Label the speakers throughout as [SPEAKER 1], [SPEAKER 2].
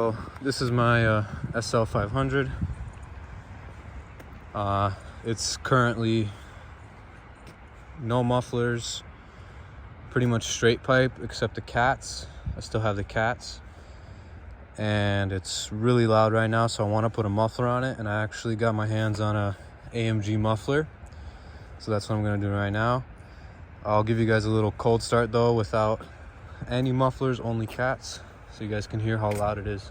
[SPEAKER 1] So this is my SL500. It's currently no mufflers, pretty much straight pipe except the cats. I still have the cats, and it's really loud right now, so I want to put a muffler on it, and I actually got my hands on a AMG muffler, so that's what I'm going to do right now. I'll give you guys a little cold start though, without any mufflers, only cats, so you guys can hear how loud it is.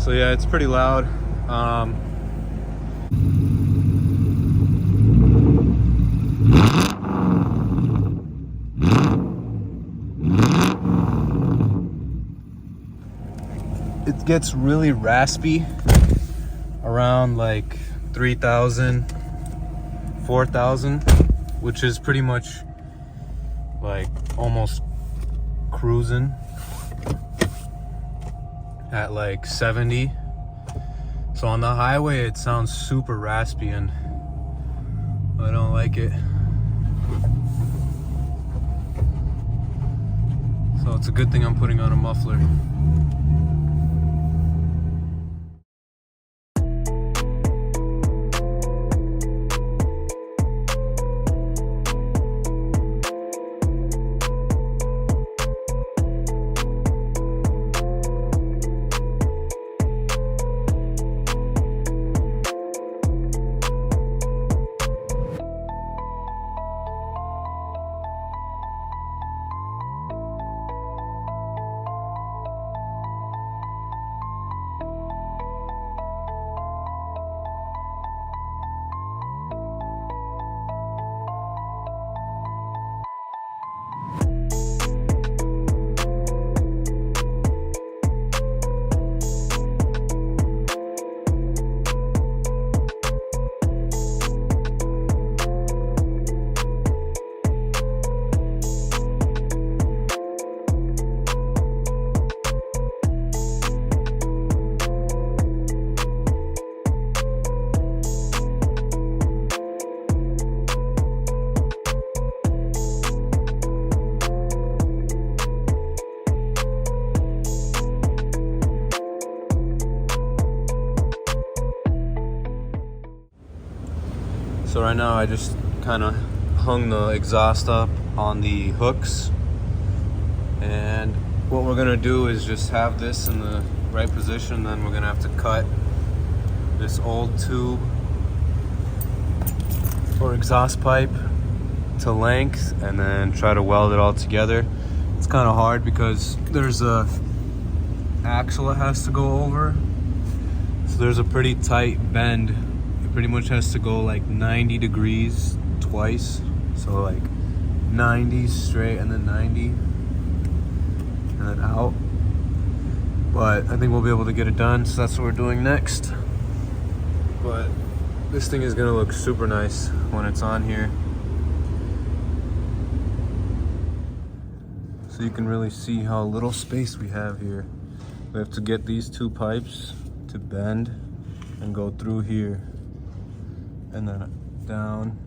[SPEAKER 1] So yeah, it's pretty loud. It gets really raspy around like 3,000, 4,000, which is pretty much like almost cruising at like 70. So on the highway it sounds super raspy and I don't like it. So it's a good thing I'm putting on a muffler. So right now I just kind of hung the exhaust up on the hooks, and what we're gonna do is just have this in the right position. Then we're gonna have to cut this old tube or exhaust pipe to length and then try to weld it all together. It's kind of hard because there's a axle that has to go over, so there's a pretty tight bend. Pretty much has to go like 90 degrees twice, so like 90 straight and then 90 and then out. But I think we'll be able to get it done, so that's what we're doing next. But this thing is gonna look super nice when it's on here, so you can really see how little space we have here. We have to get these two pipes to bend and go through here and then down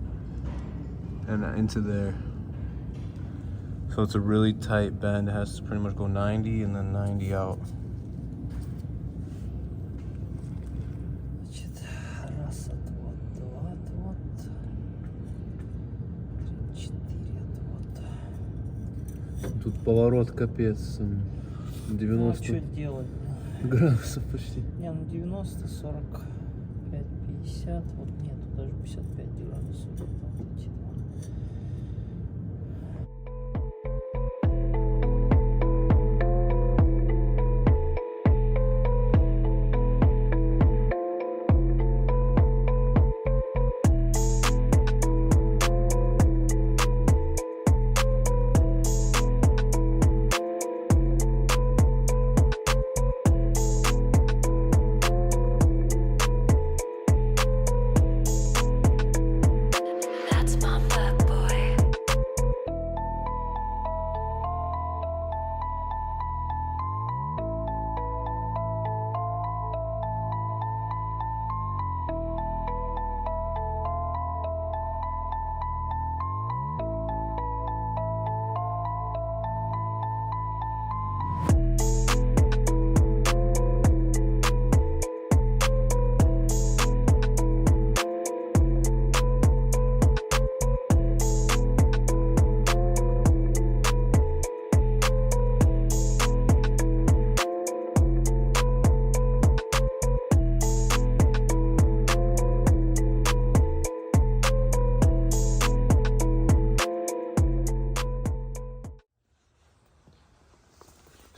[SPEAKER 1] and into there. So it's a really tight bend. It has to pretty much go 90 and then 90 out. Тут поворот капец, 90
[SPEAKER 2] ну, что делать?
[SPEAKER 1] Градусов почти.
[SPEAKER 2] Не, ну 90, 45, 50, вот нету даже 55 градусов.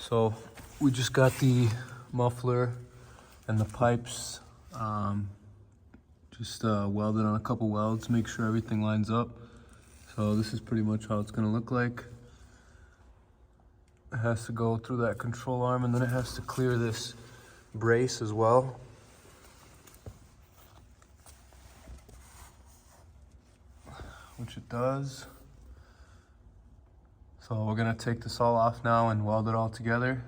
[SPEAKER 1] So we just got the muffler and the pipes just welded on a couple welds, make sure everything lines up. So this is pretty much how it's gonna look like. It has to go through that control arm, and then it has to clear this brace as well. Which it does. So we're gonna take this all off now and weld it all together.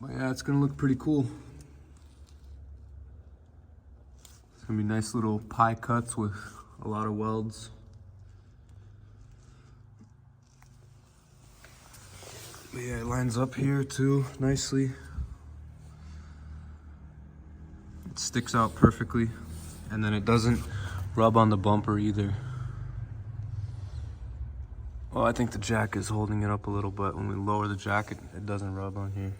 [SPEAKER 1] But yeah, it's gonna look pretty cool. It's gonna be nice little pie cuts with a lot of welds. But yeah, it lines up here too nicely. It sticks out perfectly, and then it doesn't rub on the bumper either. Well, I think the jack is holding it up a little, but when we lower the jack, it doesn't rub on here.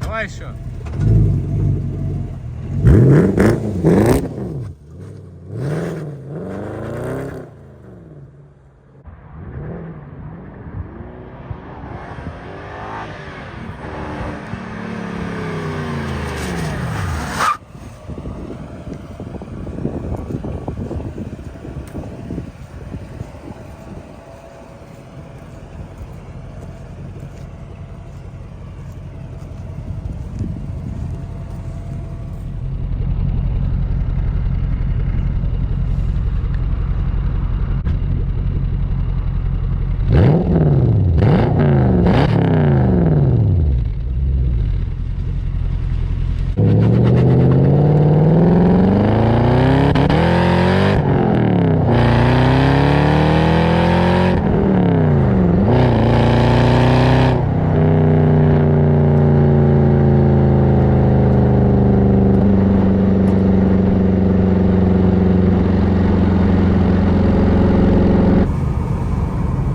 [SPEAKER 1] Давай еще.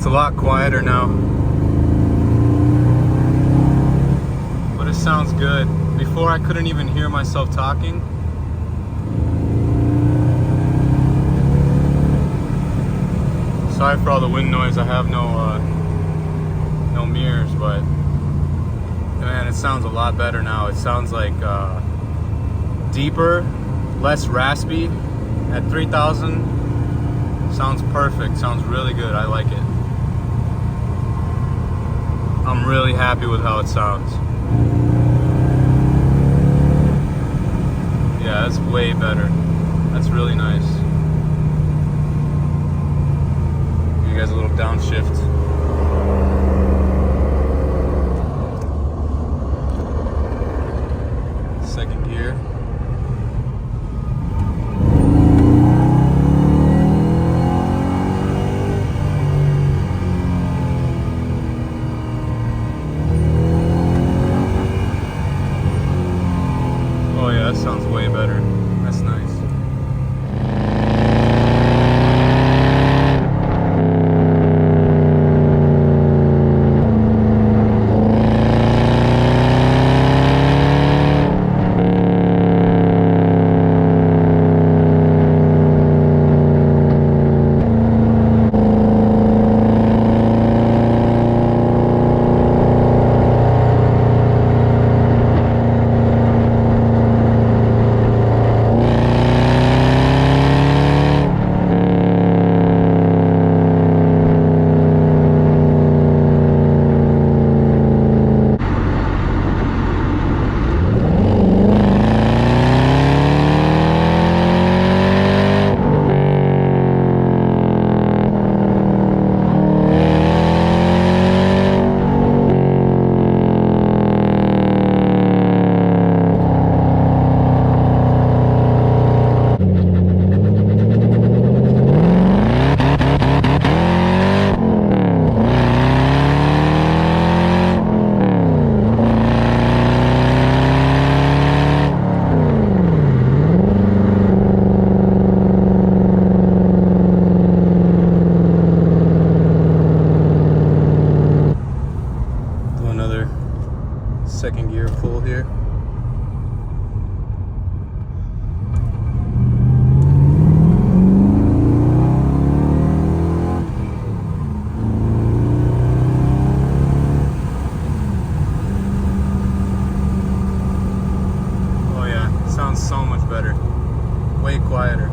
[SPEAKER 1] A lot quieter now, but it sounds good. Before I couldn't even hear myself talking. Sorry for all the wind noise. I have no mirrors, but man, it sounds a lot better now. It sounds like deeper, less raspy. At 3,000, sounds perfect. Sounds really good. I like it. I'm really happy with how it sounds. Yeah, that's way better. That's really nice. Give you guys a little downshift. Second gear. Oh yeah, that sounds way better. That's nice. Second gear full here. Oh yeah, sounds so much better. Way quieter.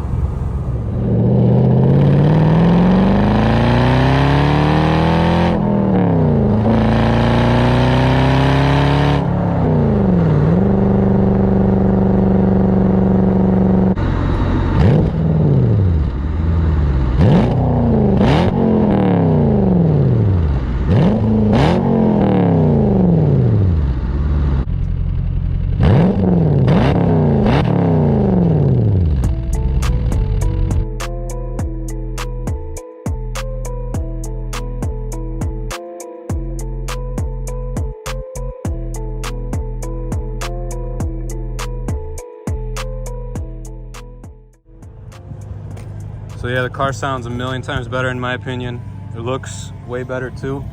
[SPEAKER 1] So yeah, the car sounds a million times better in my opinion. It looks way better too.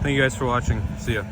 [SPEAKER 1] Thank you guys for watching. See ya.